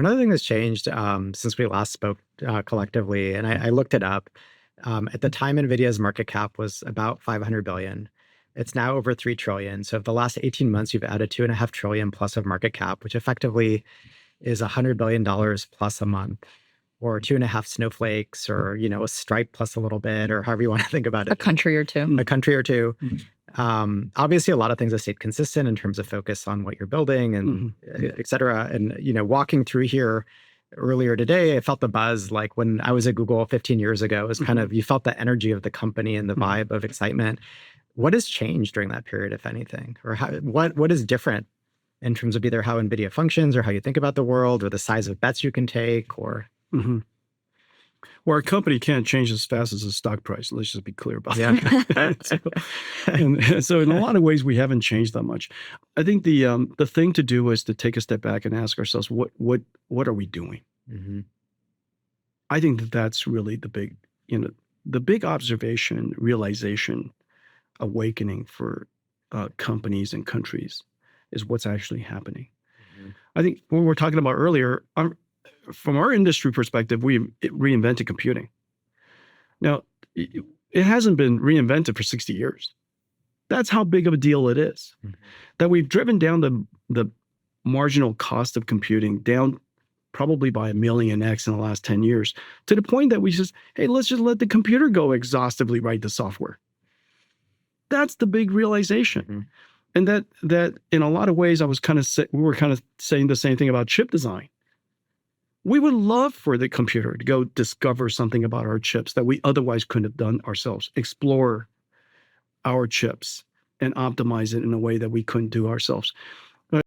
Another thing that's changed since we last spoke collectively, and I looked it up. At the time, Nvidia's market cap was about 500 billion. It's now over 3 trillion. So, if the last 18 months you've added 2.5 trillion plus of market cap, which effectively is $100 billion plus a month, or 2.5 snowflakes, or a Stripe plus a little bit, or however you want to think about A it. country or two. A country or two. Obviously, a lot of things have stayed consistent in terms of focus on what you're building and et cetera. And, walking through here earlier today, I felt the buzz like when I was at Google 15 years ago. It was kind of, you felt the energy of the company and the vibe of excitement. What has changed during that period, if anything? Or what is different in terms of either how NVIDIA functions or how you think about the world or the size of bets you can take or... Well, our company can't change as fast as the stock price. Let's just be clear about that. So in a lot of ways, we haven't changed that much. I think the thing to do is to take a step back and ask ourselves, what are we doing? I think that's really the big observation, realization, awakening for companies and countries is what's actually happening. I think when we were talking about earlier, from our industry perspective, we reinvented computing. Now, it hasn't been reinvented for 60 years. That's how big of a deal it is. That we've driven down the marginal cost of computing down probably by 1,000,000x in the last 10 years, to the point that we just, hey, let's just let the computer go exhaustively write the software. That's the big realization. And that in a lot of ways, we were kind of saying the same thing about chip design. We would love for the computer to go discover something about our chips that we otherwise couldn't have done ourselves, explore our chips and optimize it in a way that we couldn't do ourselves.